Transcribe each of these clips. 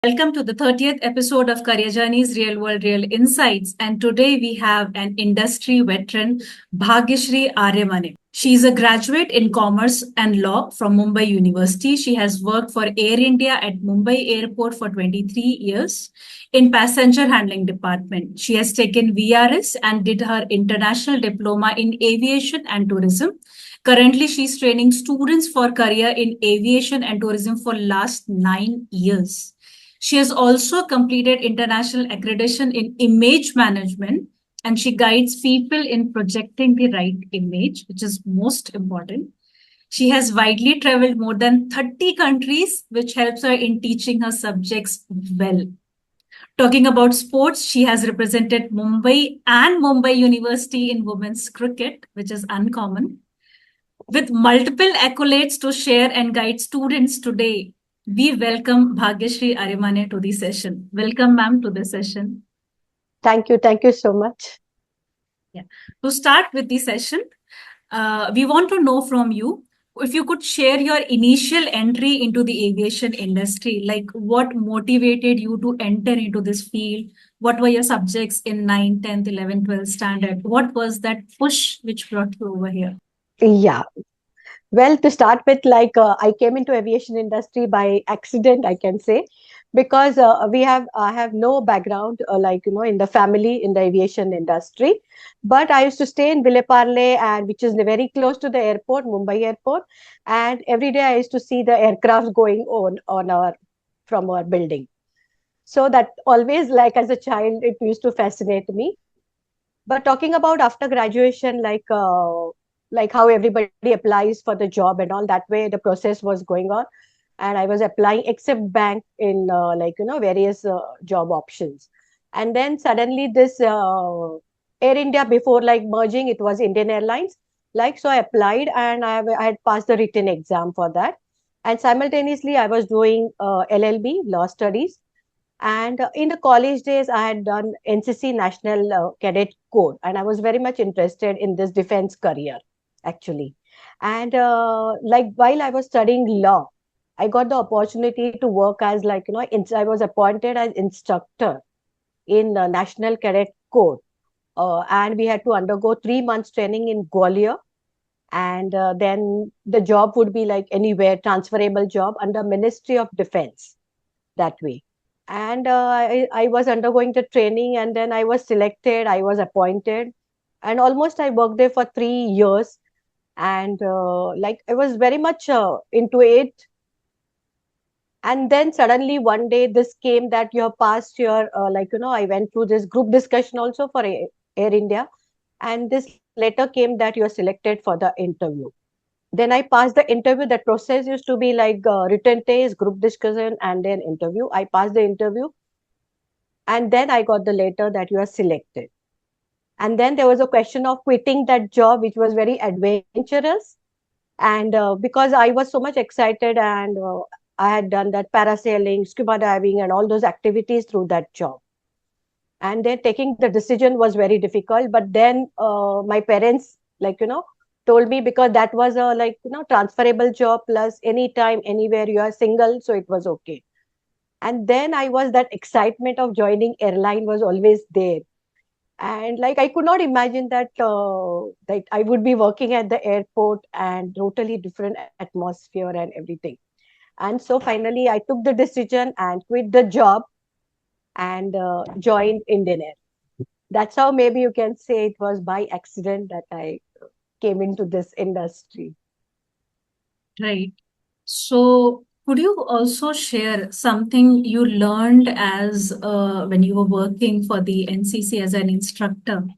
Welcome to the 30th episode of Career Journeys Real World Real Insights. And today we have an industry veteran, Bhagyashree Aryamane. She is a graduate in Commerce and Law from Mumbai University. She has worked for Air India at Mumbai Airport for 23 years in passenger handling department. She has taken VRS and did her international diploma in aviation and tourism. Currently, she's training students for career in aviation and tourism for last 9 years. She has also completed international accreditation in image management, and she guides people in projecting the right image, which is most important. She has widely traveled more than 30 countries, which helps her in teaching her subjects well. Talking about sports, she has represented Mumbai and Mumbai University in women's cricket, which is uncommon. With multiple accolades to share and guide students today, we welcome Bhagyashree Aryamane to the session. Welcome, ma'am, to the session. Thank you. Thank you so much. Yeah. To start with the session, we want to know from you if you could share your initial entry into the aviation industry, like what motivated you to enter into this field? What were your subjects in 9th, 10th, 11th, 12th standard? What was that push which brought you over here? Yeah. Well, to start with, I came into aviation industry by accident, I can say, because I have no background, in the family in the aviation industry. But I used to stay in Villeparle, and which is very close to the airport, Mumbai airport. And every day I used to see the aircraft going on our from our building. So that always, like as a child, it used to fascinate me. But talking about after graduation, like how everybody applies for the job and all, that way the process was going on, and I was applying except bank in various job options. And then suddenly this Air India, before like merging, it was Indian Airlines. So I applied, and I had passed the written exam for that. And simultaneously I was doing LLB, law studies. And in the college days, I had done NCC, National Cadet Corps, and I was very much interested in this defense career, actually. And while I was studying law, I got the opportunity to work as I was appointed as instructor in National Cadet Corps, and we had to undergo 3 months training in Gwalior. And then the job would be like anywhere, transferable job under Ministry of Defense, that way. And I was undergoing the training, and then I was selected, I was appointed, and almost I worked there for 3 years. And I was very much into it. And then suddenly one day this came that you have passed your, I went through this group discussion also for Air India. And this letter came that you are selected for the interview. Then I passed the interview. That process used to be like written test, group discussion, and then interview. I passed the interview, and then I got the letter that you are selected. And then there was a question of quitting that job, which was very adventurous. And because I was so much excited, and I had done that parasailing, scuba diving, and all those activities through that job. And then taking the decision was very difficult. But then my parents, told me, because that was a transferable job, plus anytime, anywhere, you are single, so it was okay. And then that excitement of joining airline was always there. And I could not imagine that I would be working at the airport, and totally different atmosphere and everything. And so finally I took the decision and quit the job, and joined Indian Air. That's how maybe you can say it was by accident that I came into this industry. Right. So, could you also share something you learned as when you were working for the NCC as an instructor?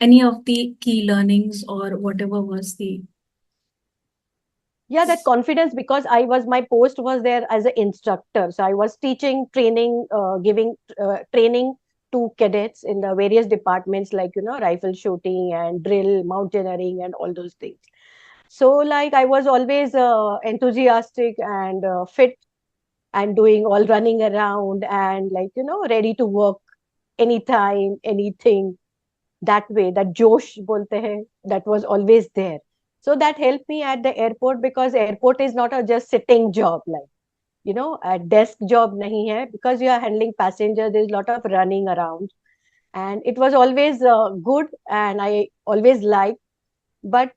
Any of the key learnings or whatever was the. Yeah, that confidence, because my post was there as an instructor. So I was teaching, training, giving training to cadets in the various departments, rifle shooting and drill, mountaineering, and all those things. So I was always enthusiastic and fit, and doing all running around, and ready to work anytime, anything. That way, that josh bolte hai, that was always there. So that helped me at the airport, because airport is not a just sitting job. a desk job nahi hai, because you are handling passengers. There's a lot of running around, and it was always good, and I always liked. But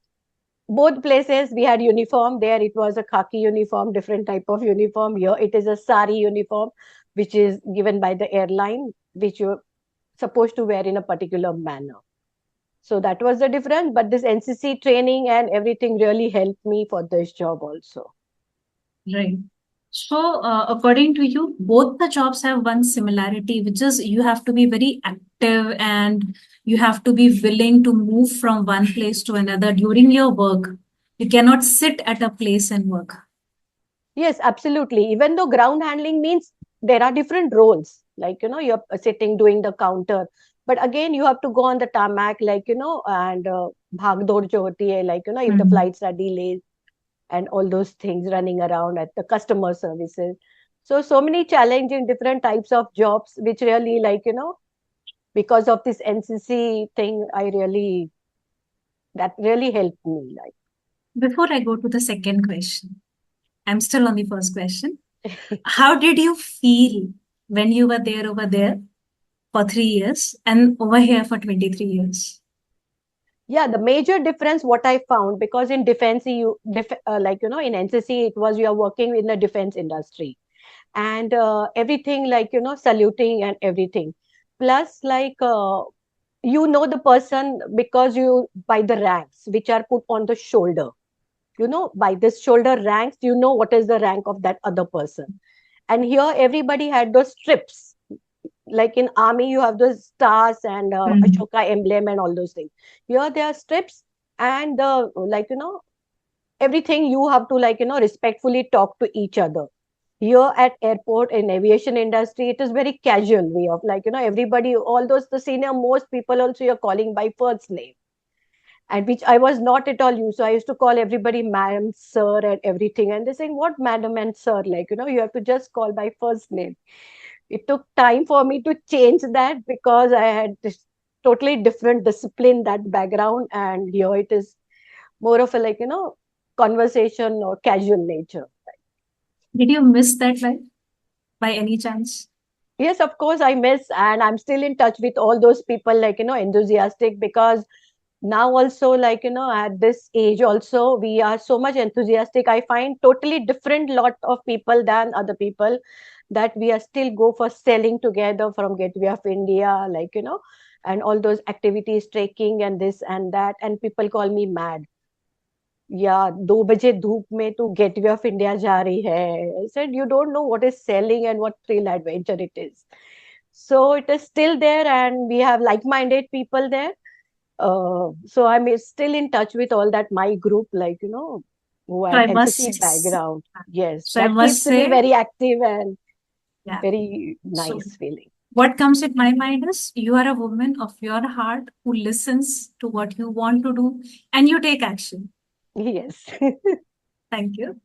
both places we had uniform. There it was a khaki uniform, different type of uniform. Here it is a sari uniform, which is given by the airline, which you're supposed to wear in a particular manner. So that was the difference. But this NCC training and everything really helped me for this job also. Right. So, according to you, both the jobs have one similarity, which is you have to be very active and you have to be willing to move from one place to another during your work. You cannot sit at a place and work. Yes, absolutely. Even though ground handling means there are different roles, like, you're sitting doing the counter. But again, you have to go on the tarmac, like, and bhag dod jo hoti hai, like, if the Mhm. flights are delayed and all those things, running around at the customer services. So many challenging different types of jobs, which really, like, because of this NCC thing, that really helped me. Before I go to the second question, I'm still on the first question. Like, How did you feel when you were there over there for 3 years and over here for 23 years? yeah, the major difference what I found, because in defense, like, in NCC, it was you are working in the defense industry, and everything, like, saluting and everything. Plus, like, the person, because you by the ranks which are put on the shoulder. By this shoulder ranks, what is the rank of that other person. And here everybody had those strips, like in army you have those stars and Mhm. Ashoka emblem and all those things. Here there are strips, and like, everything you have to, like, respectfully talk to each other. Here at airport, in aviation industry, it is very casual way of, like, everybody, all those the senior most people also you're calling by first name, and which I was not at all used. So I used to call everybody madam, sir, and everything. And they're saying, what madam and sir? Like, you have to just call by first name. It took time for me to change that, because I had this totally different discipline, that background. And here it is more of a, like, conversation or casual nature. Did you miss that life by any chance? Yes, of course, I miss, and I'm still in touch with all those people, like, enthusiastic, because now also, like, at this age also, we are so much enthusiastic. I find totally different lot of people than other people, that we are still go for selling together from Gateway of India, like, and all those activities, trekking and this and that, and people call me mad. Yeah, 2 बजे धूप में तू gateway of India जा रही है. I said, you don't know what is selling and what thrill adventure it is. So it is still there, and we have like-minded people there. So I'm still in touch with all that my group, like, who So have I NCC must, background. Yes, so I that must keeps me say, very active and yeah. very So nice feeling. what comes in my mind is you are a woman of your heart who listens to what you want to do and you take action. Yes. Thank you.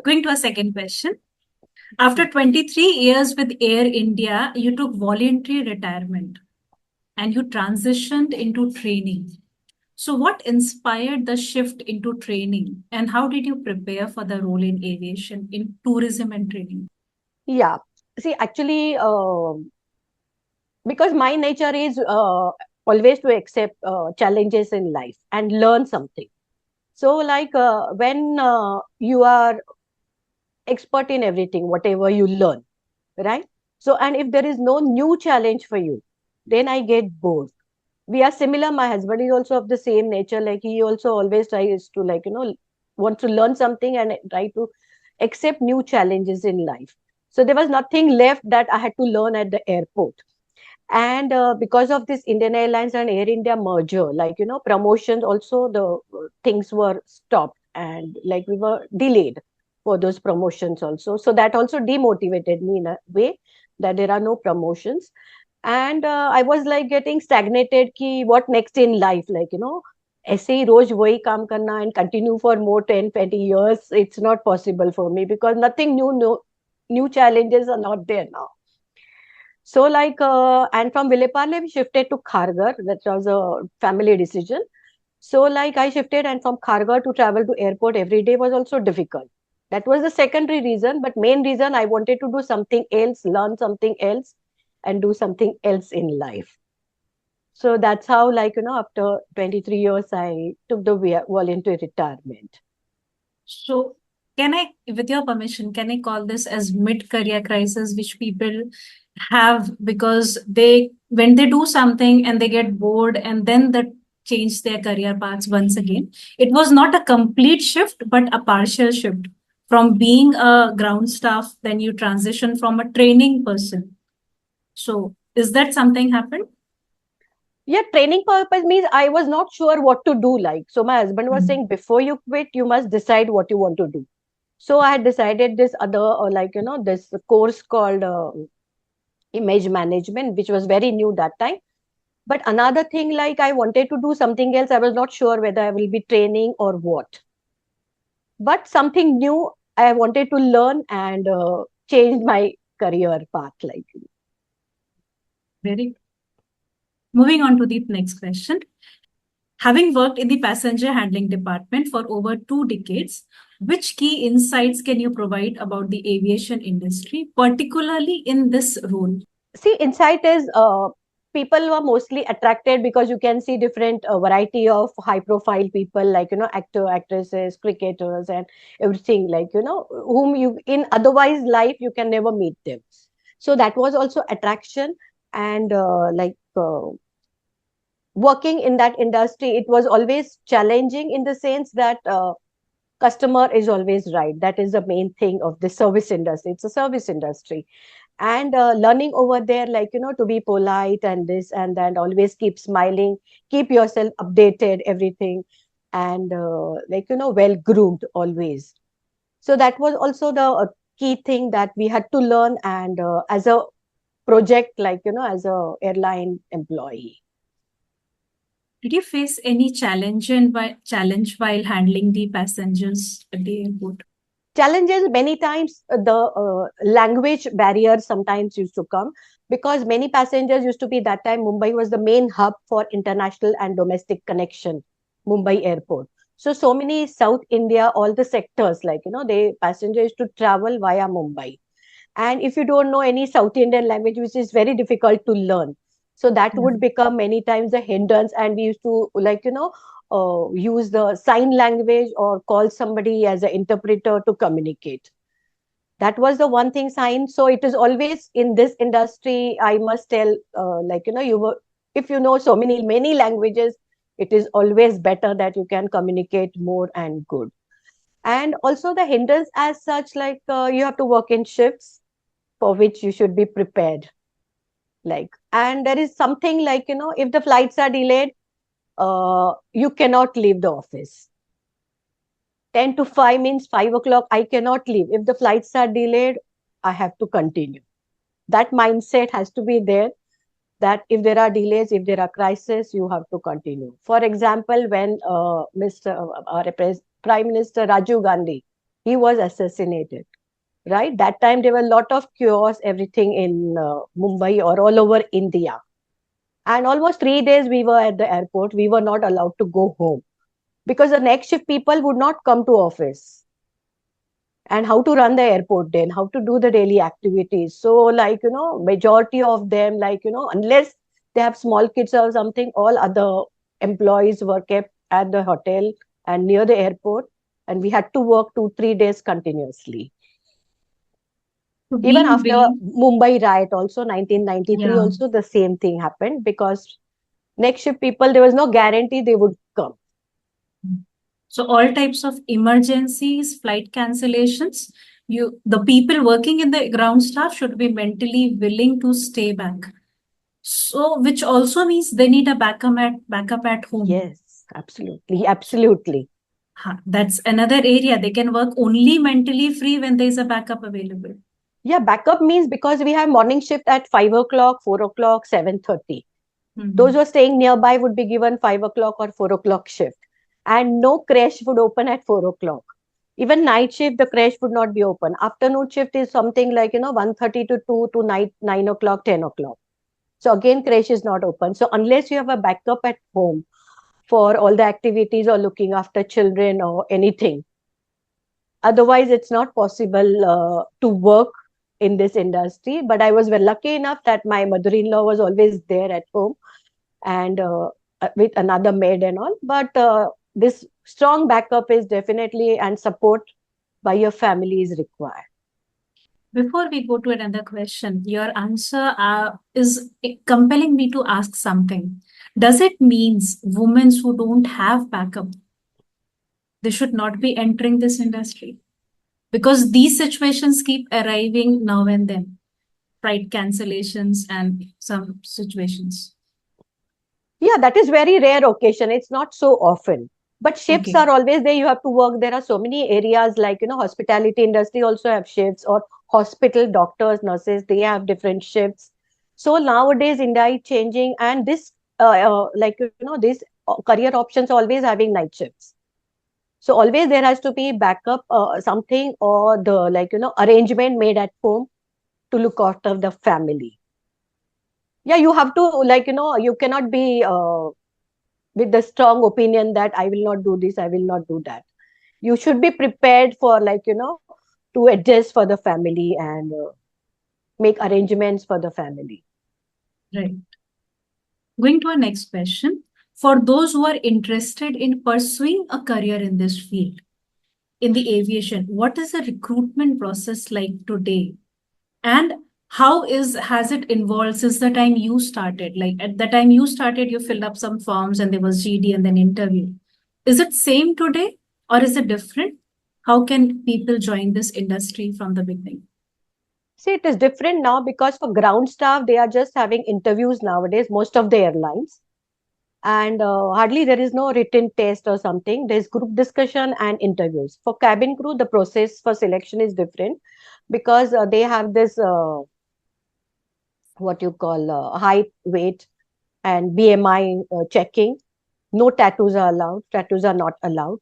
Going to a second question. After 23 years with Air India, you took voluntary retirement and you transitioned into training. So, what inspired the shift into training, and how did you prepare for the role in aviation, in tourism and training? Yeah. See, actually, because my nature is always to accept challenges in life and learn something. So, like, when you are expert in everything, whatever you learn, right? So, and if there is no new challenge for you, then I get bored. We are similar. My husband is also of the same nature. Like, he also always tries to, like, want to learn something and try to accept new challenges in life. So there was nothing left that I had to learn at the airport. And because of this Indian Airlines and Air India merger, like, promotions also, the things were stopped, and like we were delayed for those promotions also. So that also demotivated me in a way, that there are no promotions. And I was like getting stagnated ki what next in life, like, ऐसे ही रोज वही काम करना and continue for more 10-20 years, it's not possible for me, because nothing new, no new challenges are not there now. So, like, and from Vileparle, we shifted to Kharghar. That was a family decision. So, like, I shifted, and from Kharghar to travel to airport every day was also difficult. That was the secondary reason, but main reason, I wanted to do something else, learn something else, and do something else in life. So that's how, after 23 years, I took the voluntary retirement. So, can I, with your permission, can I call this as mid-career crisis, which people have because when they do something and they get bored and then they change their career paths once again. It was not a complete shift, but a partial shift. From being a ground staff, then you transition from a training person. So, is that something happened? Yeah, training purpose means I was not sure what to do. So my husband was saying, before you quit, you must decide what you want to do. So I had decided this other, this course called image management, which was very new that time. But another thing, I wanted to do something else. I was not sure whether I will be training or what. But something new I wanted to learn and change my career path. Very. Moving on to the next question. Having worked in the passenger handling department for over 2 decades, which key insights can you provide about the aviation industry, particularly in this role? See, insight is people were mostly attracted because you can see different variety of high profile people, actor, actresses, cricketers, and everything, whom you in otherwise life you can never meet them. So that was also attraction. And working in that industry, it was always challenging in the sense that customer is always right. That is the main thing of the service industry. It's a service industry. And learning over there, to be polite and this and that, always keep smiling, keep yourself updated, everything, and well groomed always. So that was also the key thing that we had to learn, and as a project, as a airline employee. Did you face any challenge while handling the passengers at the airport? Challenges many times, the language barriers sometimes used to come, because many passengers used to be, that time Mumbai was the main hub for international and domestic connection, Mumbai airport. So many South India, all the sectors, they passengers to travel via Mumbai. And if you don't know any South Indian language, which is very difficult to learn, so that would become many times a hindrance. And we used to use the sign language or call somebody as an interpreter to communicate. That was the one thing, sign. So it is always in this industry, I must tell, if you know so many languages, it is always better that you can communicate more and good. And also the hindrance as such, you have to work in shifts for which you should be prepared. And there is something if the flights are delayed, you cannot leave the office. 10 to 5 means 5 o'clock, I cannot leave. If the flights are delayed, I have to continue. That mindset has to be there, that if there are delays, if there are crises, you have to continue. For example, when Prime Minister Rajiv Gandhi, he was assassinated, right? That time there were a lot of chaos, everything in Mumbai or all over India. And almost 3 days we were at the airport. We were not allowed to go home because the next shift people would not come to office. And how to run the airport then, how to do the daily activities. So majority of them, unless they have small kids or something, all other employees were kept at the hotel and near the airport. And we had to work 2-3 days continuously. So Even being after very, Mumbai riot also, 1993 yeah. also, the same thing happened, because next shift people, there was no guarantee they would come. So all types of emergencies, flight cancellations, the people working in the ground staff should be mentally willing to stay back. So which also means they need a backup at home. Yes, absolutely, absolutely. That's another area. They can work only mentally free when there is a backup available. Yeah, backup means, because we have morning shift at 5 o'clock, 4 o'clock, 7:30. Those who are staying nearby would be given 5 o'clock or 4 o'clock shift. And no crash would open at 4 o'clock. Even night shift, the crash would not be open. Afternoon shift is something 1:30 to 2 to night 9 o'clock, 10 o'clock. So again, crash is not open. So unless you have a backup at home for all the activities or looking after children or anything, Otherwise, it's not possible to work in this industry. But I was very lucky enough that my mother-in-law was always there at home, and with another maid and all. But this strong backup is definitely, and support by your family is required. Before we go to another question, your answer is compelling me to ask something. Does it means women who don't have backup, they should not be entering this industry? Because these situations keep arriving now and then, flight cancellations and some situations. Yeah, that is very rare occasion. It's not so often. But shifts Okay. are always there. You have to work. There are so many areas like, hospitality industry also have shifts, or hospital doctors, nurses, they have different shifts. So nowadays, India is changing, and this, these career options always having night shifts. So always there has to be backup, something, or the, arrangement made at home to look after the family. Yeah, you have to, you cannot be with the strong opinion that I will not do this, I will not do that. You should be prepared for, to adjust for the family, and make arrangements for the family. Right. Going to our next question. For those who are interested in pursuing a career in this field, in the aviation, what is the recruitment process like today? And how has it evolved since the time you started? Like at the time you started, you filled up some forms and there was GD and then interview. Is it same today or is it different? How can people join this industry from the beginning? See, it is different now because for ground staff, they are just having interviews nowadays, most of the airlines. And hardly there is no written test or something. There's group discussion and interviews. For cabin crew, the process for selection is different because they have this, what you call, height, weight, and BMI checking. No tattoos are allowed. Tattoos are not allowed,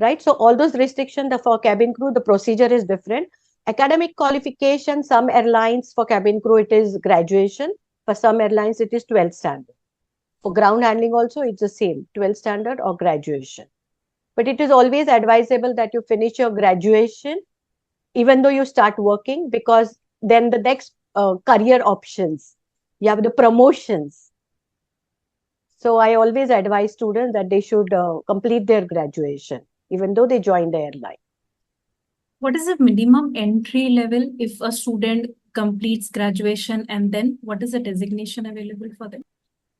right? So all those restrictions for cabin crew, the procedure is different. Academic qualification, some airlines for cabin crew, it is graduation. For some airlines, it is 12th standard. For ground handling also, it's the same, 12th standard or graduation. But it is always advisable that you finish your graduation, even though you start working, because then the next career options, you have the promotions. So I always advise students that they should complete their graduation, even though they join the airline. What is the minimum entry level if a student completes graduation and then what is the designation available for them?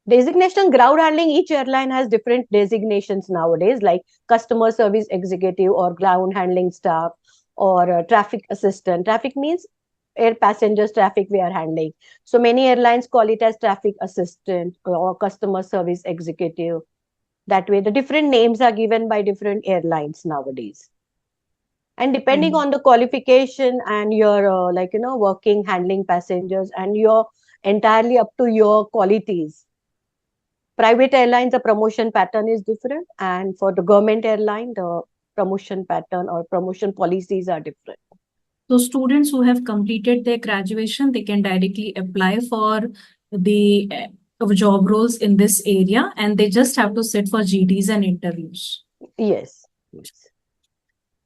Designation ground handling, each airline has different designations nowadays, like customer service executive or ground handling staff or traffic assistant. Traffic means air passengers traffic we are handling. So many airlines call it as traffic assistant or customer service executive. That way, the different names are given by different airlines nowadays. And depending on the qualification and your, working, handling passengers, and your entirely up to your qualities. Private airlines, the promotion pattern is different, and for the government airline, the promotion pattern or promotion policies are different. So students who have completed their graduation, they can directly apply for the job roles in this area and they just have to sit for GDs and interviews. Yes. Yes.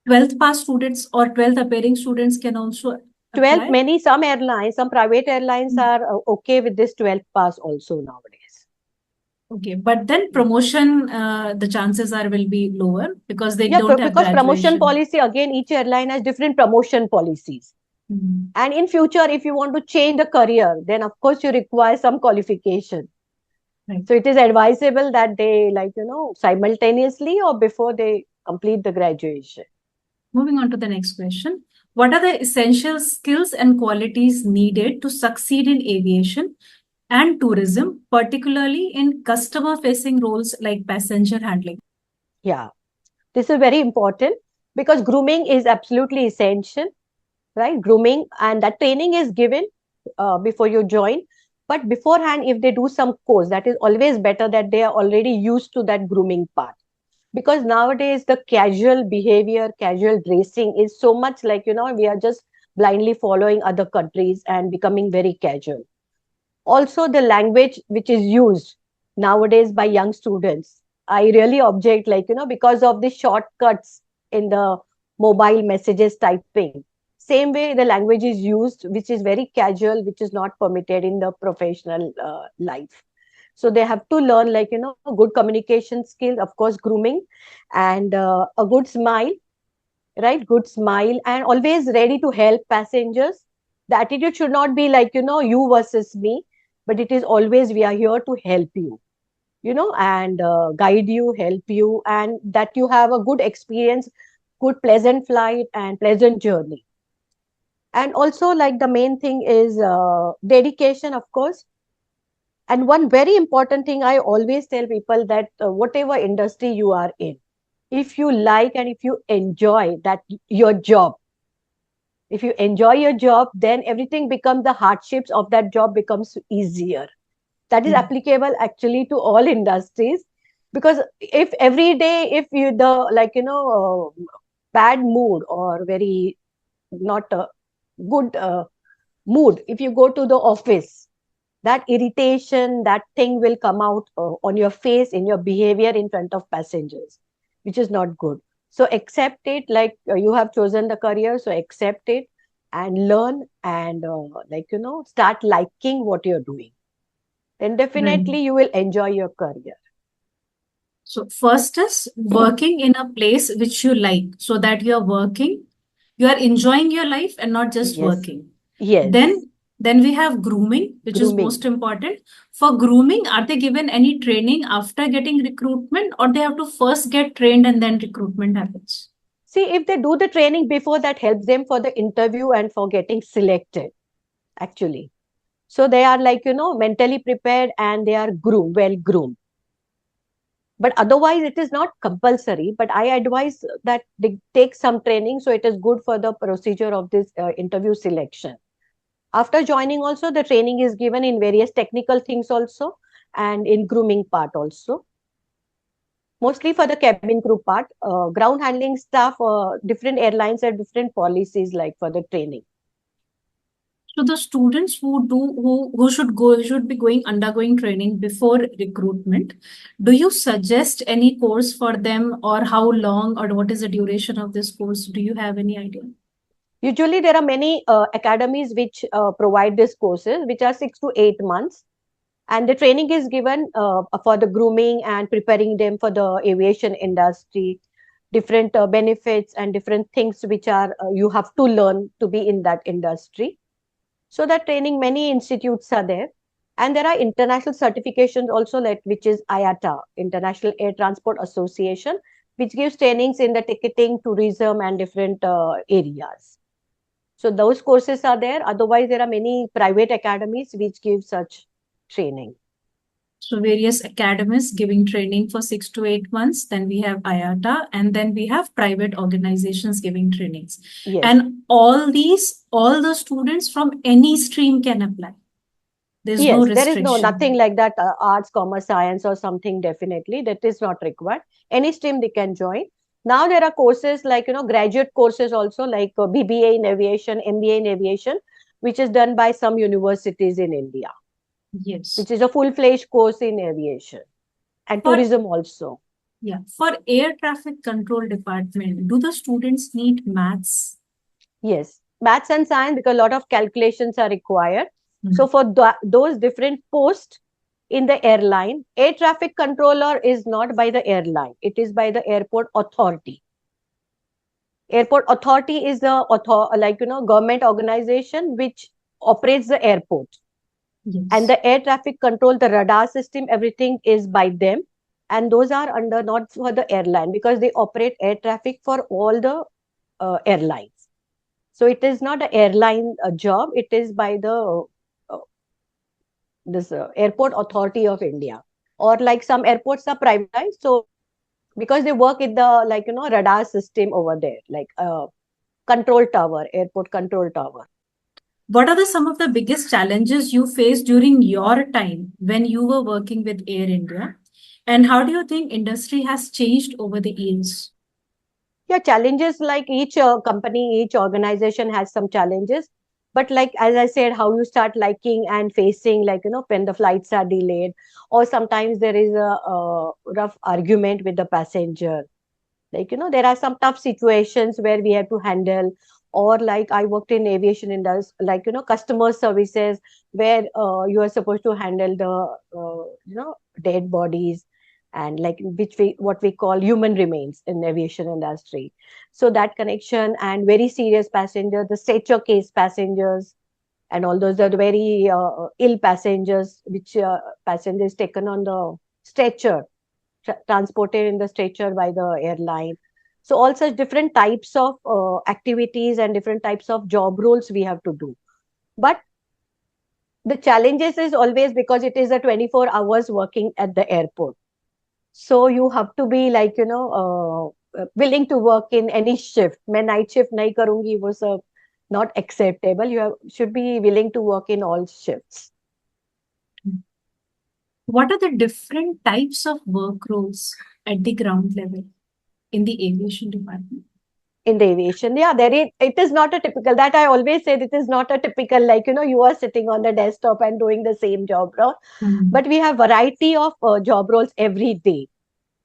12th pass students or 12th appearing students can also 12th, apply? some airlines, some private airlines are okay with this 12th pass also nowadays. Okay, but then promotion, the chances are will be lower because they Yeah, don't have because promotion graduation. policy, again, each airline has different promotion policies. And in future, if you want to change the career, then of course you require some qualification. Right. So it is advisable that they, simultaneously or before they complete the graduation. Moving on to the next question. What are the essential skills and qualities needed to succeed in aviation and tourism, particularly in customer-facing roles like passenger handling? Yeah, this is very important because grooming is absolutely essential, right? Grooming, and that training is given before you join. But beforehand, if they do some course, that is always better that they are already used to that grooming part. Because nowadays, the casual behavior, casual dressing is so much like, we are just blindly following other countries and becoming very casual. Also, the language which is used nowadays by young students, I really object, because of the shortcuts in the mobile messages typing. Same way the language is used, which is very casual, which is not permitted in the professional life. So they have to learn, like, good communication skills, of course, grooming, and a good smile, right? Good smile, and always ready to help passengers. The attitude should not be like, you versus me, but it is always, we are here to help you, and guide you, help you, and that you have a good experience, good, pleasant flight and pleasant journey. And also, like, the main thing is dedication, of course. And one very important thing I always tell people, that whatever industry you are in, if you like and if you enjoy that your job, if you enjoy your job, then everything becomes, the hardships of that job becomes easier. That is Mm. applicable actually to all industries. Because if every day, if you the, like, bad mood or very not a good mood, if you go to the office, that irritation, that thing will come out on your face, in your behavior in front of passengers, which is not good. So accept it, like, you have chosen the career, so accept it and learn, and like, start liking what you're doing, then Right. definitely you will enjoy your career. So first is working in a place which you like, so that you are working, you are enjoying your life and not just Yes, working. yes. Then we have grooming, which is Grooming. most important. For grooming, are they given any training after getting recruitment, or they have to first get trained and then recruitment happens? See, if they do the training before, that helps them for the interview and for getting selected, actually. So they are, like, mentally prepared, and they are well groomed. But otherwise, it is not compulsory. But I advise that they take some training, so it is good for the procedure of this interview selection. After joining, also, the training is given in various technical things also, and in grooming part also. Mostly for the cabin crew part. Ground handling staff, different airlines have different policies, like, for the training. So the students who should go should be going undergoing training before recruitment. Do you suggest any course for them, or how long, or what is the duration of this course? Do you have any idea? Usually, there are many academies which provide these courses, which are 6 to 8 months. And the training is given for the grooming and preparing them for the aviation industry, different benefits and different things which are you have to learn to be in that industry. So that training, many institutes are there. And there are international certifications also, like, which is IATA, International Air Transport Association, which gives trainings in the ticketing, tourism, and different areas. So those courses are there. Otherwise, there are many private academies which give such training. So various academies giving training for 6 to 8 months. Then we have IATA, and then we have private organizations giving trainings. Yes. And all the students from any stream can apply. There's no Yes, there is no nothing restriction. like that, arts, commerce, science, or something, definitely. That is not required. Any stream they can join. Now there are courses like, graduate courses also, like BBA in aviation, MBA in aviation, which is done by some universities in India, Yes. which is a full-fledged course in aviation and For tourism also. Yeah, for air traffic control department, do the students need maths? Yes, maths and science, because a lot of calculations are required. So Hmm. for those different posts in the airline, air traffic controller is not by the airline, it is by the airport authority. Airport authority is the government organization which operates the airport. And Yes. the air traffic control, the radar system, everything is by them. And those are under, not for the airline, because they operate air traffic for all the airlines. So it is not an airline job, it is by the uh, this airport authority of India. Or like some airports are privatized, so because they work in the, like, radar system over there, like control tower, airport control tower. What are some of the biggest challenges you faced during your time when you were working with Air India? And how do you think industry has changed over the years? Yeah, challenges, like, each company, each organization has some challenges. But, like, as I said, how you start liking and facing, like, when the flights are delayed, or sometimes there is a rough argument with the passenger, Like, there are some tough situations where we have to handle, or like I worked in aviation industry, like, customer services, where you are supposed to handle the, dead bodies, and like which we what we call human remains in aviation industry. So that connection, and very serious passengers, the stretcher case passengers, and all those are the very ill passengers, which passengers taken on the stretcher, transported in the stretcher by the airline. So all such different types of activities and different types of job roles we have to do. But the challenges is always because it is a 24 hours working at the airport. So you have to be like, willing to work in any shift. मैं night shift नहीं करूंगी, वो सब not acceptable. Should be willing to work in all shifts. What are the different types of work roles at the ground level in the aviation department? In the aviation, yeah, it is not a typical, that I always said, it is not a typical, like, you are sitting on the desktop and doing the same job role. But we have variety of job roles every day.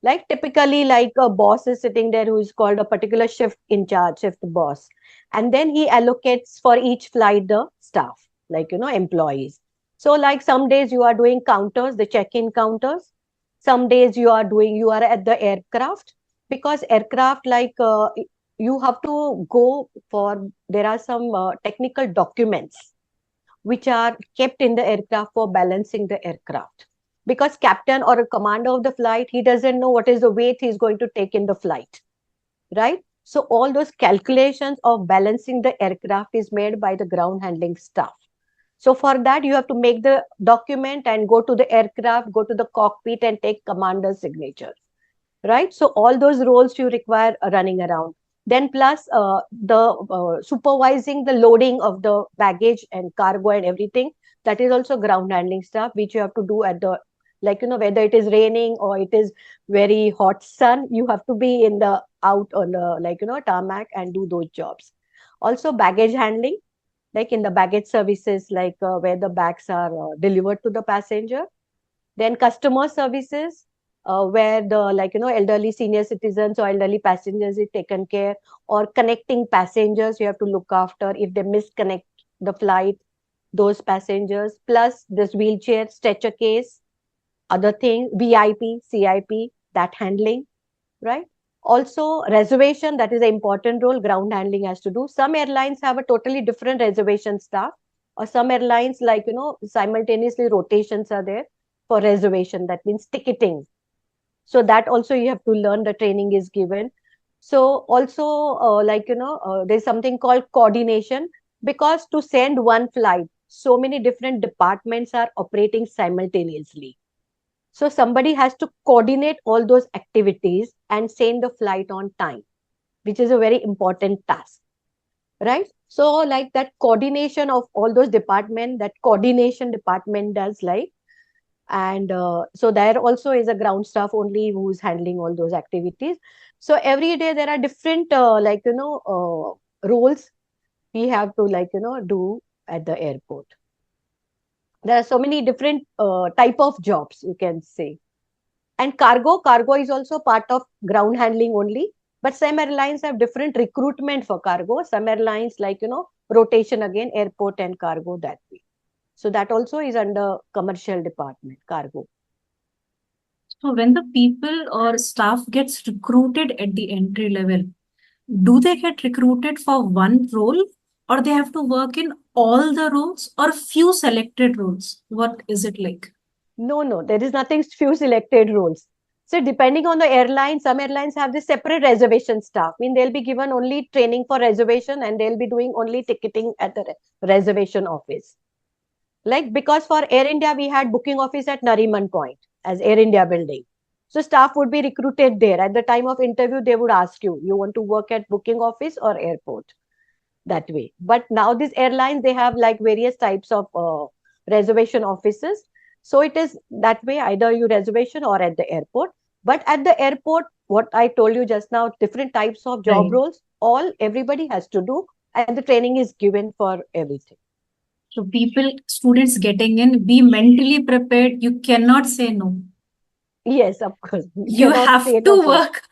Like typically, like a boss is sitting there who is called a particular shift in charge, shift boss, and then he allocates for each flight the staff, like, employees. So like some days you are doing counters, the check-in counters. Some days you are at the aircraft, because aircraft, like, you have to go for, there are some technical documents which are kept in the aircraft for balancing the aircraft, because captain or a commander of the flight, he doesn't know what is the weight he's going to take in the flight, right? So all those calculations of balancing the aircraft is made by the ground handling staff. So for that, you have to make the document and go to the aircraft, go to the cockpit and take commander's signature, right? So all those roles you require running around. Then plus the supervising the loading of the baggage and cargo and everything, that is also ground handling stuff, which you have to do at the, like, whether it is raining or it is very hot sun, you have to be in the out on the, like, tarmac and do those jobs. Also baggage handling, like in the baggage services, like where the bags are delivered to the passenger. Then customer services, where the, like, elderly senior citizens or elderly passengers is taken care, or connecting passengers you have to look after if they misconnect the flight, those passengers, plus this wheelchair, stretcher case, other thing, VIP, CIP, that handling, right? Also reservation, that is an important role ground handling has to do. Some airlines have a totally different reservation staff, or some airlines, like, simultaneously rotations are there for reservation, that means ticketing. So that also you have to learn, the training is given. So also like, there's something called coordination, because to send one flight, so many different departments are operating simultaneously. So somebody has to coordinate all those activities and send the flight on time, which is a very important task, right? So like that coordination of all those departments, that coordination department does, like, and so there also is a ground staff only who's handling all those activities. So every day there are different like, roles we have to, like, do at the airport. There are so many different type of jobs, you can say. And cargo is also part of ground handling only, but some airlines have different recruitment for cargo. Some airlines, like, rotation again, airport and cargo, that way. So that also is under commercial department, cargo. So when the people or staff gets recruited at the entry level, do they get recruited for one role, or they have to work in all the roles or few selected roles? What is it like? No, there is nothing few selected roles. So depending on the airline, some airlines have the separate reservation staff. I mean, they'll be given only training for reservation, and they'll be doing only ticketing at the reservation office. Like, because for Air India, we had booking office at Nariman Point as Air India building. So staff would be recruited there. At the time of interview, they would ask you want to work at booking office or airport, that way. But now these airlines, they have like various types of reservation offices. So it is that way, either you reservation or at the airport. But at the airport, what I told you just now, different types of job roles, everybody has to do, and the training is given for everything. So students getting in, be mentally prepared. You cannot say no. Yes, of course. You have to work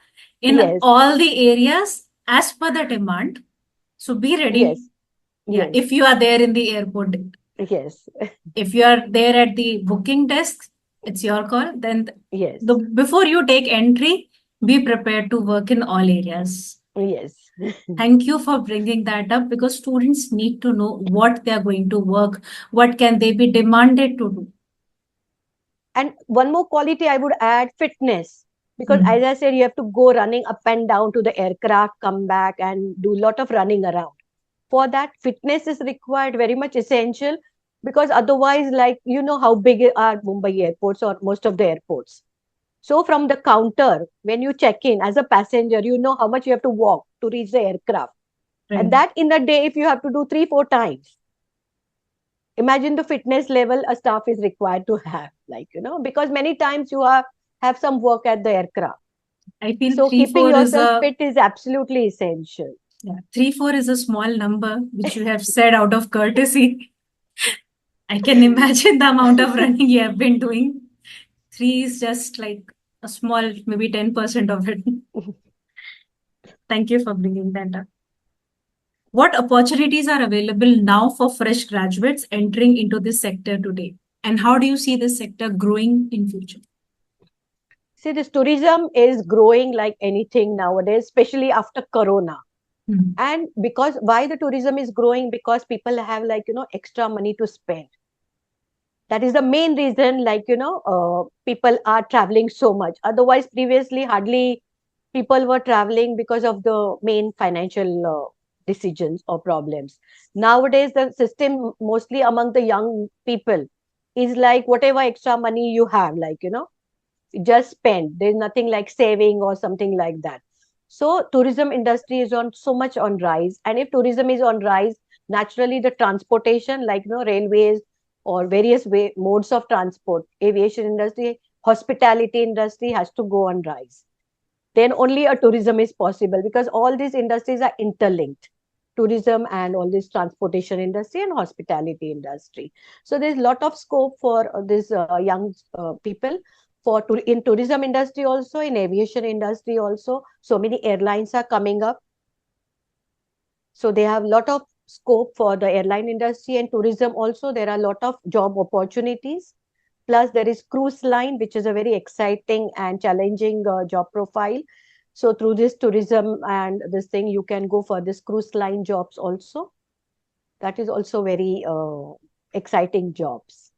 in Yes, all the areas as per the demand. So be ready. yes, Yeah, yes, if you are there in the airport, yes, if you are there at the booking desk, it's your call. Then yes, the before you take entry, be prepared to work in all areas. yes. Thank you for bringing that up because students need to know what they are going to work, what can they be demanded to do. And one more quality I would add, fitness. Because Hmm. as I said, you have to go running up and down to the aircraft, come back and do a lot of running around. For that, fitness is required, very much essential, because otherwise, like, you know how big are Mumbai airports or most of the airports. So from the counter, when you check in as a passenger, you know how much you have to walk to reach the aircraft. Right. And that in a day, if you have to do 3, 4 times, imagine the fitness level a staff is required to have, like, because many times you have some work at the aircraft. I feel So three, keeping four is yourself a fit is absolutely essential. yeah, 3, 4 is a small number which you have said out of courtesy. I can imagine the amount of running you have been doing. 3 is just like a small, maybe 10% of it. Thank you for bringing that up. What opportunities are available now for fresh graduates entering into this sector today? And how do you see this sector growing in future? See, this tourism is growing like anything nowadays, especially after Corona. Hmm. And because why the tourism is growing? Because people have, like, extra money to spend. That is the main reason, like, people are traveling so much. Otherwise, previously, hardly people were traveling because of the main financial decisions or problems. Nowadays, the system, mostly among the young people, is like whatever extra money you have, like, just spend. There's nothing like saving or something like that. So tourism industry is on so much on rise, and if tourism is on rise, naturally the transportation, like, railways or various modes of transport, aviation industry, hospitality industry has to go on rise. Then only a tourism is possible, because all these industries are interlinked, tourism and all this transportation industry and hospitality industry. So there's a lot of scope for this young people for in tourism industry, also in aviation industry also. So many airlines are coming up, so they have a lot of scope for the airline industry and tourism also. There are a lot of job opportunities. Plus, there is cruise line, which is a very exciting and challenging job profile. So, through this tourism and this thing, you can go for this cruise line jobs also. That is also very exciting jobs.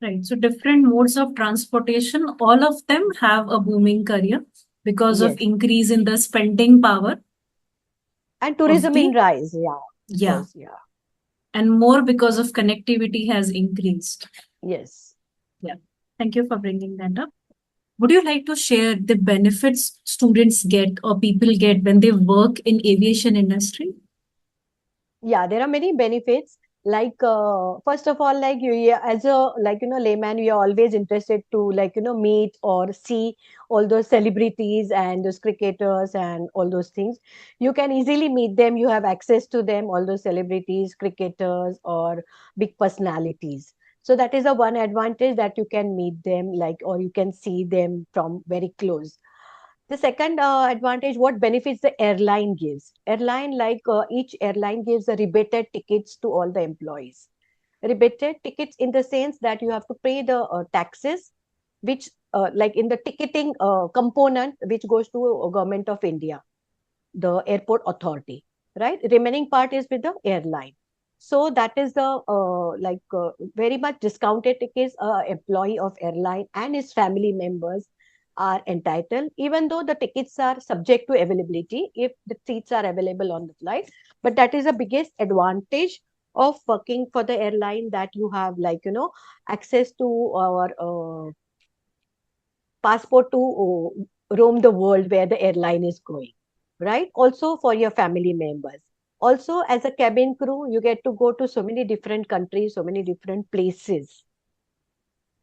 Right. So different modes of transportation, all of them have a booming career because of Yes. increase in the spending power And of tourism in the rise. Yeah, of yeah, course. Yeah. and more because of connectivity has increased. Yes. Yeah. Thank you for bringing that up. Would you like to share the benefits students get or people get when they work in aviation industry? Yeah, there are many benefits. Like, first of all, like, you, yeah, as a, like, layman, you're always interested to, like, meet or see all those celebrities and those cricketers and all those things. You can easily meet them. You have access to them, all those celebrities, cricketers, or big personalities. So that is a one advantage, that you can meet them, like, or you can see them from very close. The second advantage, what benefits the airline gives. Airline, like, each airline gives a rebated tickets to all the employees. Rebated tickets in the sense that you have to pay the taxes, which, like, in the ticketing component, which goes to government of India, the airport authority, right? Remaining part is with the airline. So that is the like, very much discounted tickets employee of airline and his family members are entitled, even though the tickets are subject to availability if the seats are available on the flight. But that is the biggest advantage of working for the airline, that you have, like, access to our passport to roam the world where the airline is going, right? Also for your family members. Also, as a cabin crew, you get to go to so many different countries, so many different places,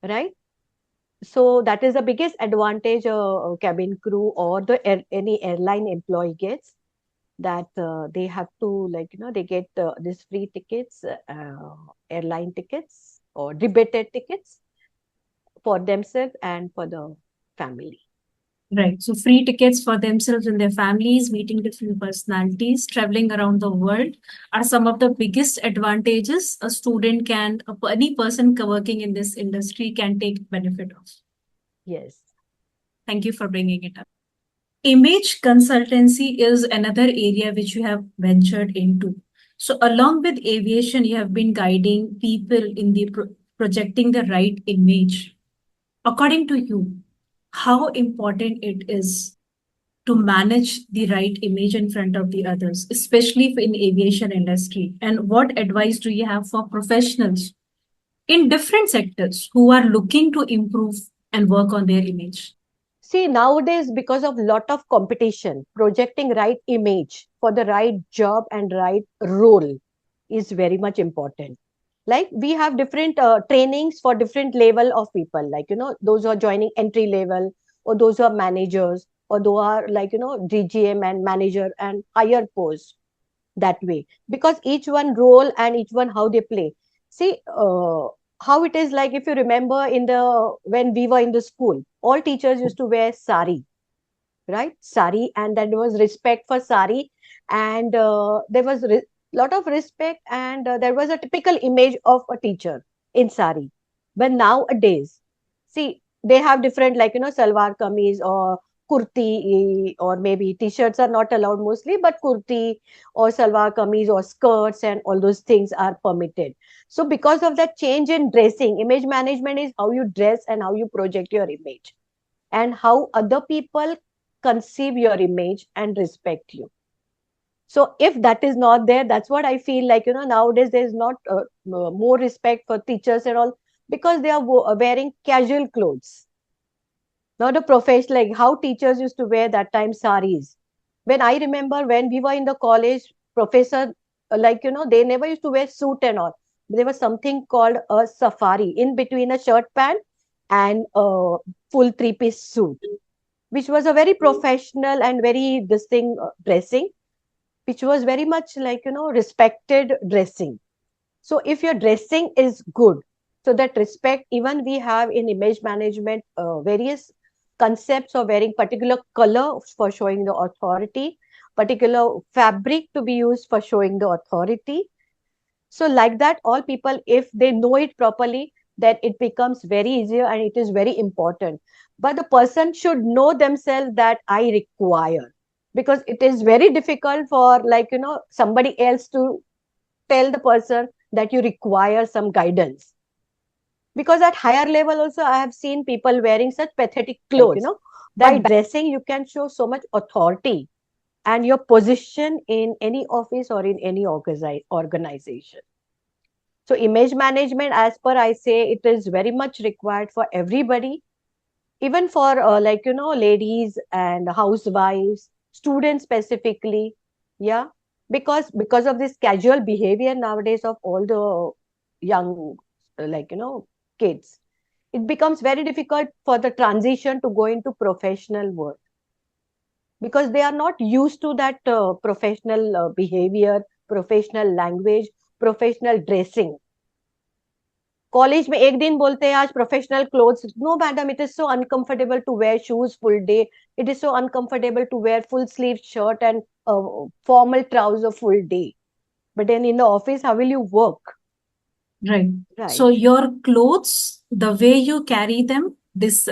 right? So that is the biggest advantage a cabin crew or any airline employee gets, that they have to, like, they get this free tickets, airline tickets or rebated tickets for themselves and for the family. Right. So free tickets for themselves and their families, meeting different personalities, traveling around the world are some of the biggest advantages a student can, any person working in this industry can take benefit of. Yes. Thank you for bringing it up. Image consultancy is another area which you have ventured into. So along with aviation, you have been guiding people in the projecting the right image. According to you, how important it is to manage the right image in front of the others, especially in aviation industry? And what advice do you have for professionals in different sectors who are looking to improve and work on their image? See, nowadays, because of lot of competition, projecting right image for the right job and right role is very much important. Like we have different trainings for different level of people, like, those who are joining entry level, or those who are managers, or those are like, DGM and manager and higher post, that way, because each one role and each one how they play. See, how it is, like if you remember in the when we were in the school, all teachers used to wear sari, right? Sari, and that was respect for sari, and there was lot of respect, and there was a typical image of a teacher in sari. But nowadays, see, they have different, like, salwar kameez or kurti, or maybe t-shirts are not allowed mostly, but kurti or salwar kameez or skirts and all those things are permitted. So because of that change in dressing, image management is how you dress and how you project your image, and how other people conceive your image and respect you. So if that is not there, that's what I feel like, nowadays there's not more respect for teachers and all, because they are wearing casual clothes, not a professional, like how teachers used to wear that time saris. When I remember when we were in the college, professor, like, they never used to wear suit and all. There was something called a safari in between a shirt pant and a full three-piece suit, which was a very professional and very this thing dressing, which was very much like, respected dressing. So if your dressing is good, so that respect, even we have in image management various concepts of wearing particular color for showing the authority, particular fabric to be used for showing the authority. So like that, all people, if they know it properly, then it becomes very easier and it is very important. But the person should know themselves that I require, because it is very difficult for, like, somebody else to tell the person that you require some guidance. Because at higher level also, I have seen people wearing such pathetic clothes, by dressing you can show so much authority and your position in any office or in any organization. So image management, as per I say, it is very much required for everybody, even for like, ladies and housewives, students specifically. Yeah, because of this casual behavior nowadays of all the young, like, kids, it becomes very difficult for the transition to go into professional work, because they are not used to that professional behavior, professional language, professional dressing. College में एक दिन बोलते हैं आज professional clothes, no madam, it is so uncomfortable to wear shoes full day, it is so uncomfortable to wear full sleeve shirt and formal trouser full day, but then in the office how will you work? Right. So your clothes, the way you carry them, this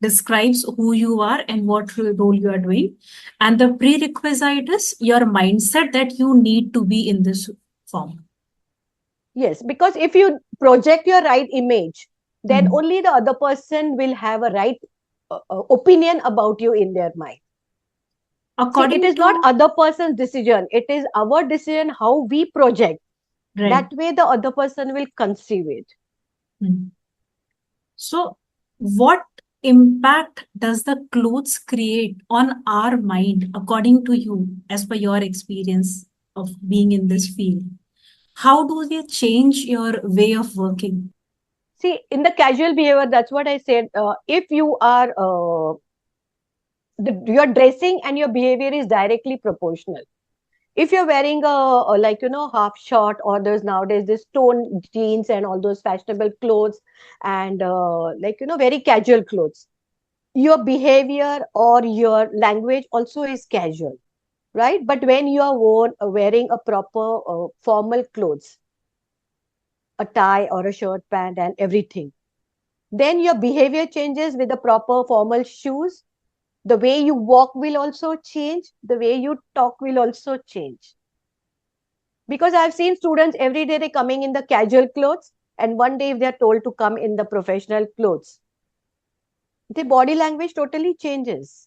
describes who you are and what role you are doing. And the prerequisite is your mindset that you need to be in this form. Yes, because if you project your right image, then only the other person will have a right opinion about you in their mind. According it is not other person's decision, it is our decision how we project. Right. That way the other person will conceive it. So what impact does the clothes create on our mind, according to you, as per your experience of being in this field? How do they change your way of working? See, in the casual behavior, that's what I said. If you are your dressing and your behavior is directly proportional. If you're wearing a like, half short, or there's nowadays this torn jeans and all those fashionable clothes, and like, very casual clothes, your behavior or your language also is casual, right? But when you are wearing a proper formal clothes, a tie or a shirt, pant, and everything, then your behavior changes with the proper formal shoes. The way you walk will also change. The way you talk will also change. Because I've seen students every day they coming in the casual clothes, and one day if they're told to come in the professional clothes, the body language totally changes.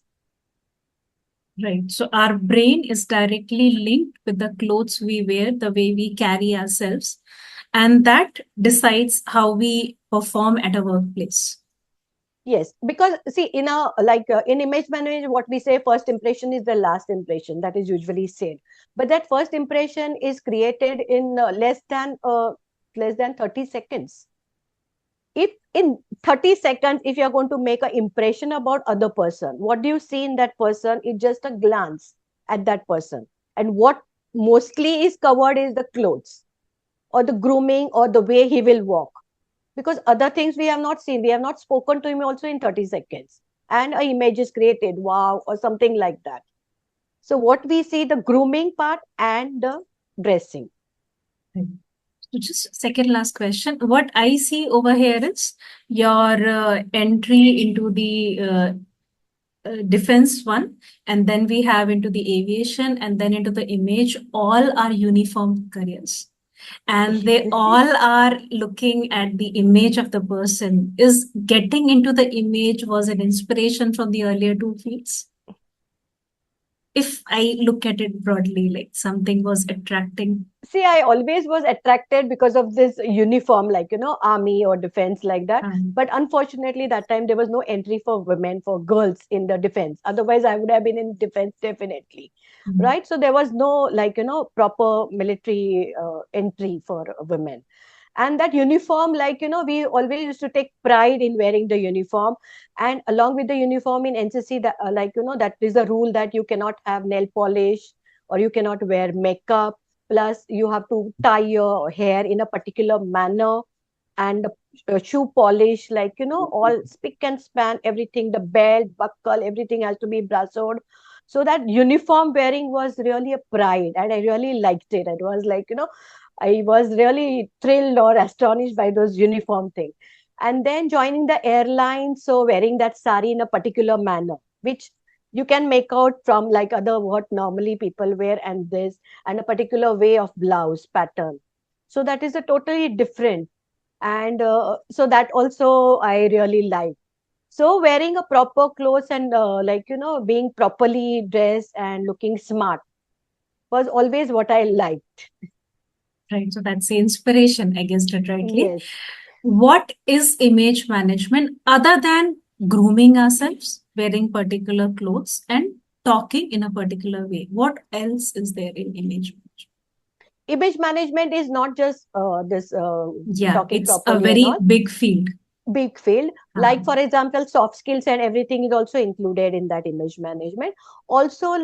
Right. So our brain is directly linked with the clothes we wear, the way we carry ourselves, and that decides how we perform at a workplace. Yes, because see, in a in image management, what we say first impression is the last impression. That is usually said, but that first impression is created in less than 30 seconds. If in 30 seconds, if you are going to make an impression about other person, what do you see in that person? It's just a glance at that person, and what mostly is covered is the clothes or the grooming or the way he will walk, because other things we have not seen, we have not spoken to him also in 30 seconds, and an image is created, wow, or something like that. So what we see, the grooming part and the dressing. So just second last question. What I see over here is your entry into the defense one, and then we have into the aviation, and then into the image. All are uniform careers, and they all are looking at the image of the person. Is getting into the image was an inspiration from the earlier two fields? If I look at it broadly, like something was attracting. See, I always was attracted because of this uniform, like, army or defense, like that. But unfortunately, that time there was no entry for women, for girls in the defense. Otherwise, I would have been in defense definitely. Right? So there was no, proper military entry for women. And that uniform, we always used to take pride in wearing the uniform. And along with the uniform in NCC, that, that is a rule that you cannot have nail polish or you cannot wear makeup. Plus you have to tie your hair in a particular manner, and shoe polish, all spick and span, everything, the belt buckle, everything has to be brassoed. So that uniform wearing was really a pride, and I really liked it. It was I was really thrilled or astonished by those uniform things. And then joining the airline, so wearing that sari in a particular manner, which you can make out from like other what normally people wear, and this, and a particular way of blouse pattern. So that is a totally different. And so that also I really like. So wearing a proper clothes and being properly dressed and looking smart was always what I liked. Right. So that's the inspiration, I guessed it rightly. Yes. What is image management other than grooming ourselves, wearing particular clothes, and talking in a particular way? What else is there in image management? Image management is not just this talking It's a properly and very all. big field. Big field. Like, for example, soft skills and everything is also included in that image management. Also,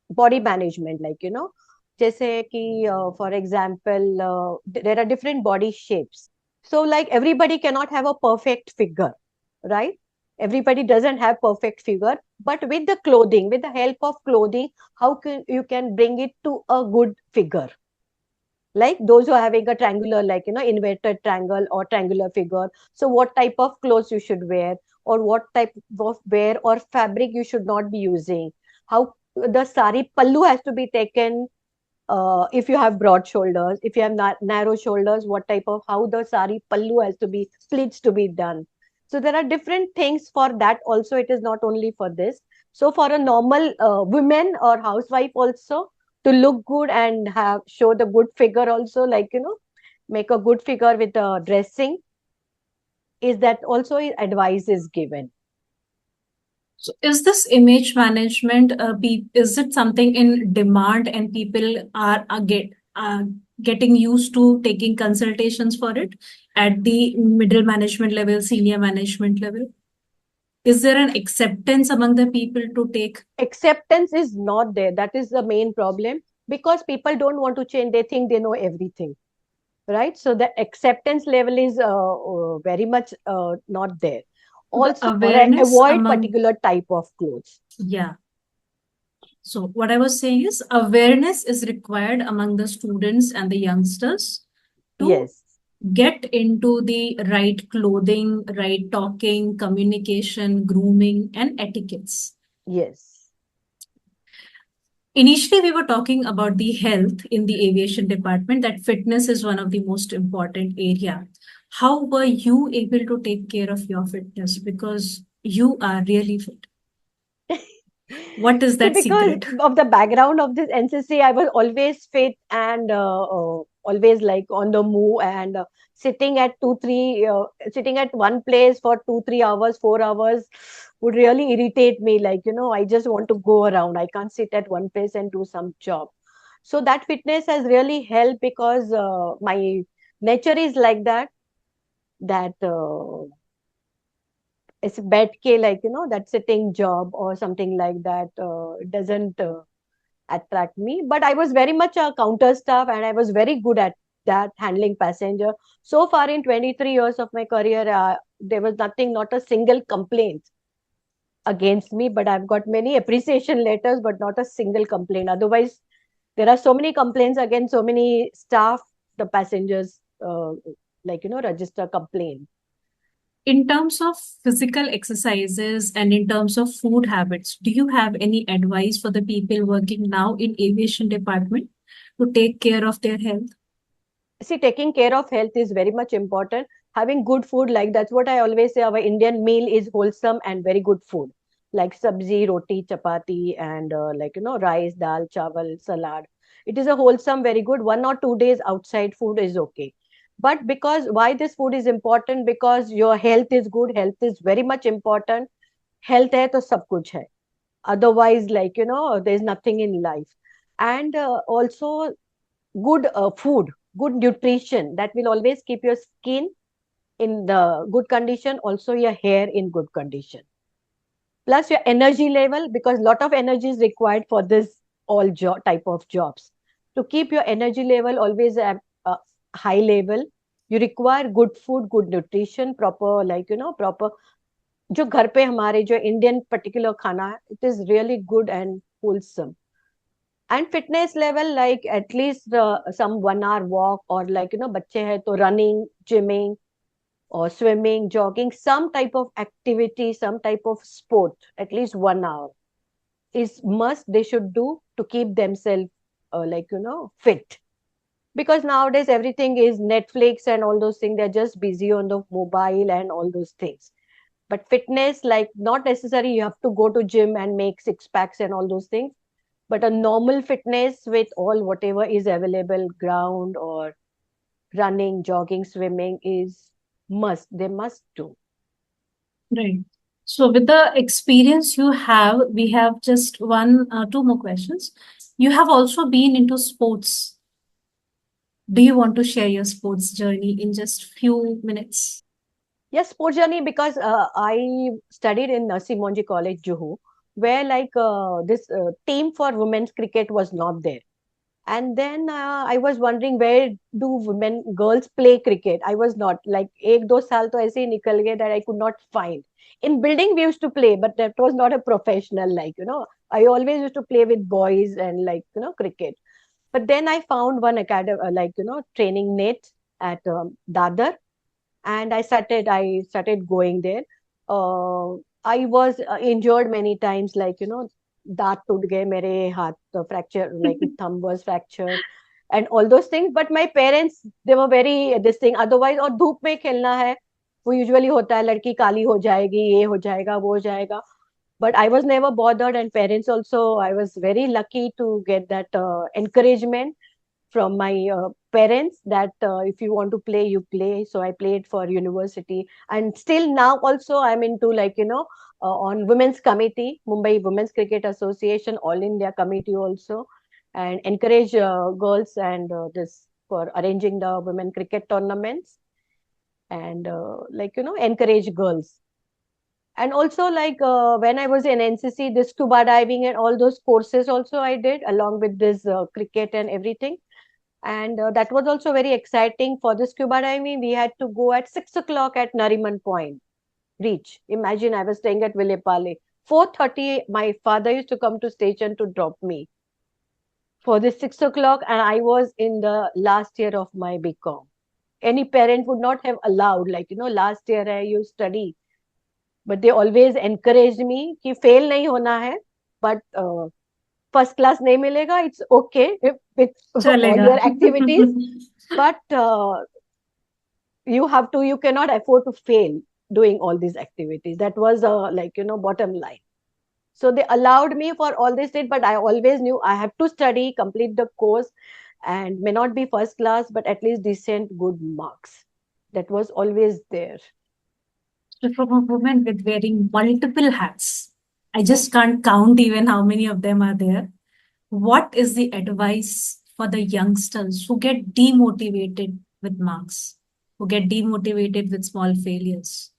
body management, जैसे कि for example there are different body shapes. So like everybody cannot have a perfect figure, right? Everybody doesn't have perfect figure, but with the clothing, with the help of clothing, how can you can bring it to a good figure? Like those who are having a triangular, inverted triangle or triangular figure. So what type of clothes you should wear, or what type of wear or fabric you should not be using? How the sari pallu has to be taken, if you have broad shoulders, if you have narrow shoulders, what type of, how the sari pallu has to be, pleats to be done. So there are different things for that also. It is not only for this. So for a normal woman or housewife also, to look good and have show the good figure also, make a good figure with the dressing, is that also advice is given. So is this image management, is it something in demand and people are getting used to taking consultations for it at the middle management level, senior management level? Is there an acceptance among the people to take? Acceptance is not there. That is the main problem, because people don't want to change. They think they know everything, right? So the acceptance level is very much not there. The also, and awareness avoid among, particular type of clothes. yeah. So what I was saying is awareness is required among the students and the youngsters to Yes, get into the right clothing, right talking, communication, grooming, and etiquettes. yes. Initially, we were talking about the health in the aviation department, that fitness is one of the most important area. How were you able to take care of your fitness? Because you are really fit. What is See, that because secret? of the background of this NCC, I was always fit and always like on the move and sitting at one place for 2, 3 hours, 4 hours would really irritate me. Like, I just want to go around. I can't sit at one place and do some job. So that fitness has really helped because my nature is like that, that it's bed ke, like, that sitting job or something like that doesn't attract me. But I was very much a counter staff and I was very good at that, handling passenger. So far in 23 years of my career, there was nothing, not a single complaint against me, but I've got many appreciation letters, but not a single complaint. Otherwise, there are so many complaints against so many staff, the passengers, like, register complaint. In terms of physical exercises and in terms of food habits, do you have any advice for the people working now in aviation department to take care of their health? See, taking care of health is very much important. Having good food, like that's what I always say, our Indian meal is wholesome and very good food, like sabzi, roti, chapati, and like, rice, dal, chawal, salad. It is a wholesome, very good. 1 or 2 days outside food is okay. But because why this food is important, because your health is good, health is very much important. Health hai to sab kuch hai. Otherwise, like, there's nothing in life. And also good food, good nutrition, that will always keep your skin in the good condition, also your hair in good condition. Plus your energy level, because lot of energy is required for this all type of jobs. To keep your energy level always at a high level, you require good food, good nutrition, proper, like, proper. जो घर पे हमारे जो Indian particular खाना है, it is really good and wholesome. And fitness level, like at least some 1 hour walk, or like, बच्चे हैं तो running, gymming, or swimming, jogging, some type of activity, some type of sport, at least 1 hour is must they should do to keep themselves like, fit. Because nowadays everything is Netflix and all those things, they're just busy on the mobile and all those things. But fitness, like, not necessary you have to go to gym and make six packs and all those things, but a normal fitness with all whatever is available, ground or running, jogging, swimming, is must, they must do. Right. So with the experience you have, we have just two more questions. You have also been into sports. Do you want to share your sports journey in just few minutes? Yes, sports journey, because I studied in Simonji College, Juhu, where like this team for women's cricket was not there. And then I was wondering, where do women, girls play cricket? I was not, like, ek do saal to aise hi nikal gaye that I could not find. In building we used to play, but that was not a professional, like, I always used to play with boys and, like, cricket. But then I found one academy, like, training net at Dadar, and I started going there. I was injured many times, like, दांत टूट गए मेरे, हाथ fracture, like thumb was fractured and all those things. But my parents, they were very this thing. Otherwise, और धूप में खेलना है, वो usually होता है, लड़की काली हो जाएगी, ये हो जाएगा, वो हो जाएगा. But I was never bothered, and parents also, I was very lucky to get that encouragement from my parents, that if you want to play, you play. So I played for university, and still now also I'm into, like, on women's committee, Mumbai Women's Cricket Association, All India committee also, and encourage girls, and this for arranging the women cricket tournaments, and like, encourage girls. And also, like, when I was in NCC, this scuba diving and all those courses also I did along with this cricket and everything. And that was also very exciting. For the scuba diving, we had to go at 6 o'clock at Nariman Point. reach. Imagine I was staying at Villepale. 4:30, my father used to come to station to drop me for the 6 o'clock, and I was in the last year of my BCom. Any parent would not have allowed, like, last year hai, you study. But they always encouraged me कि fail नहीं होना है, but first class नहीं मिलेगा, it's okay if with all चलेगा. your activities, but you cannot afford to fail doing all these activities. That was bottom line. So they allowed me for all this state, but I always knew I have to study, complete the course, and may not be first class, but at least decent, good marks. That was always there. So from a woman with wearing multiple hats, I just can't count even how many of them are there. What is the advice for the youngsters who get demotivated with marks, who get demotivated with small failures?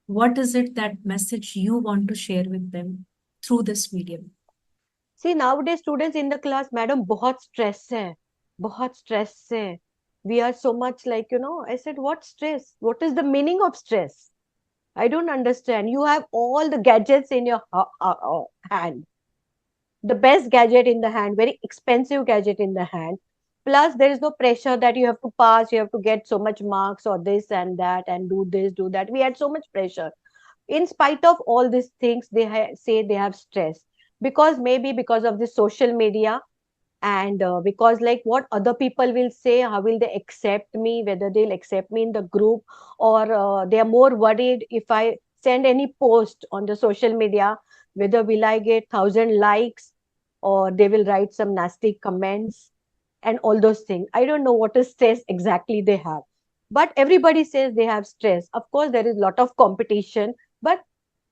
What is it, that message you want to share with them through this medium? See, nowadays students in the class, madam, बहुत stress है, बहुत stress है. We are so much like, I said, what stress? What is the meaning of stress? I don't understand. You have all the gadgets in your hand. The best gadget in the hand, very expensive gadget in the hand. Plus, there is no pressure that you have to pass, you have to get so much marks or this and that and do this, do that. We had so much pressure. In spite of all these things, they say they have stress because maybe because of the social media, and because like what other people will say, how will they accept me, whether they'll accept me in the group, or they are more worried if I send any post on the social media, whether will I get 1,000 likes or they will write some nasty comments and all those things. I don't know what is stress exactly they have, but everybody says they have stress. Of course there is a lot of competition, but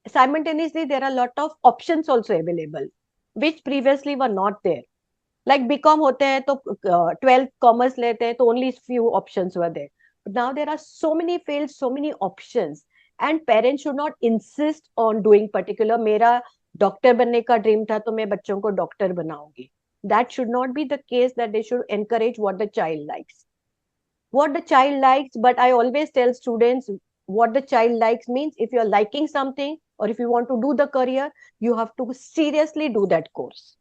simultaneously there are a lot of options also available which previously were not there. Like BCom होते हैं तो 12th commerce लेते हैं तो only few options were there. But now there are so many fields, so many options, and parents should not insist on doing particular. मेरा doctor बनने का dream था तो मैं बच्चों को डॉक्टर बनाऊंगी. That should not be the case, that they should encourage what the child likes. What the child likes, but I always tell students what the child likes means if you're liking something or if you want to do the career, you have to seriously do that course.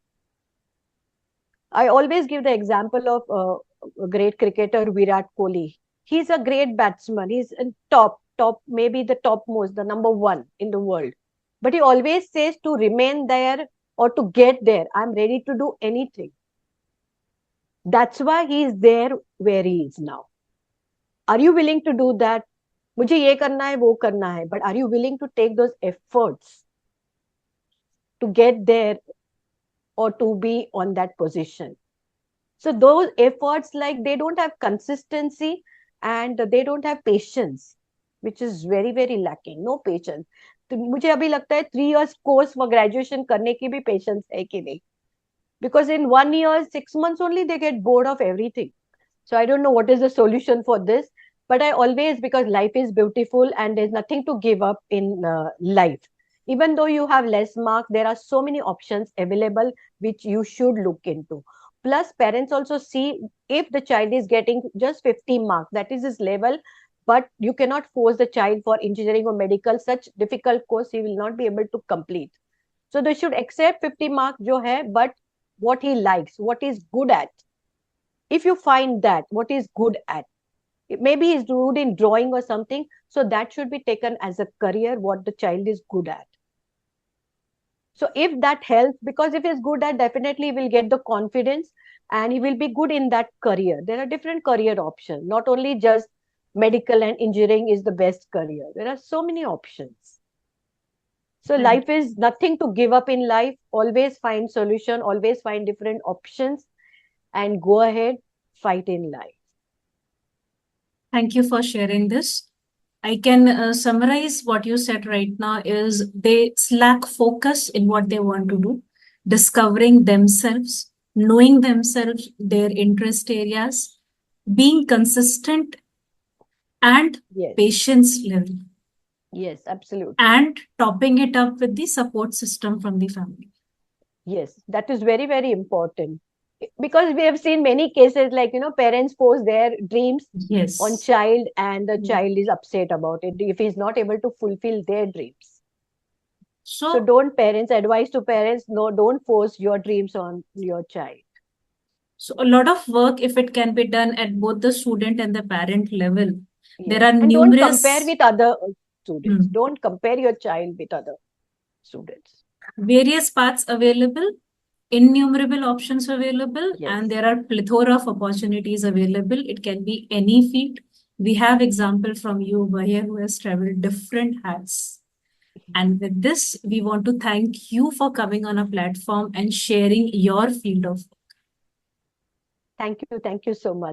I always give the example of a great cricketer Virat Kohli. He's a great batsman. He's in top, maybe the topmost, the number one in the world. But he always says to remain there or to get there, I'm ready to do anything. That's why he is there where he is now. Are you willing to do that? मुझे ये करना है, वो करना है. But are you willing to take those efforts to get there or to be on that position? So those efforts, like, they don't have consistency and they don't have patience, which is very, very lacking. No patience. तो मुझे अभी लगता है 3 years course for graduation करने की भी patience है कि नहीं? Because in 1 year, 6 months only, they get bored of everything. So I don't know what is the solution for this, but I always, because life is beautiful and there's nothing to give up in life. Even though you have less marks, there are so many options available which you should look into. Plus, parents also see if the child is getting just 50 marks, that is his level, but you cannot force the child for engineering or medical, such difficult course he will not be able to complete. So they should accept 50 marks jo hai, but what he likes, what he's good at. If you find that, what he's good at, maybe he's good in drawing or something, so that should be taken as a career, what the child is good at. So if that helps, because if he's good at, definitely he will get the confidence and he will be good in that career. There are different career options, not only just medical and engineering is the best career. There are so many options. So life is nothing to give up in life. Always find solution, always find different options and go ahead, fight in life. Thank you for sharing this. I can summarize what you said right now is they lack focus in what they want to do, discovering themselves, knowing themselves, their interest areas, being consistent and Yes. patience level, Yes, absolutely. and topping it up with the support system from the family. Yes, that is very, very important. because we have seen many cases like, parents force their dreams on Yes. child, and the Mm. child is upset about it if he's not able to fulfill their dreams. So So, don't parents advise to parents, no, don't force your dreams on your child. so a lot of work, if it can be done at both the student and the parent level, there Yes, are and don't compare numerous with other students. hmm, Don't compare your child with other students. various paths available, innumerable options available, and Yes. there are plethora of opportunities available. It can be any field. We have example from you over here who has traveled different hats. And with this, we want to thank you for coming on a platform and sharing your field of Thank you so much.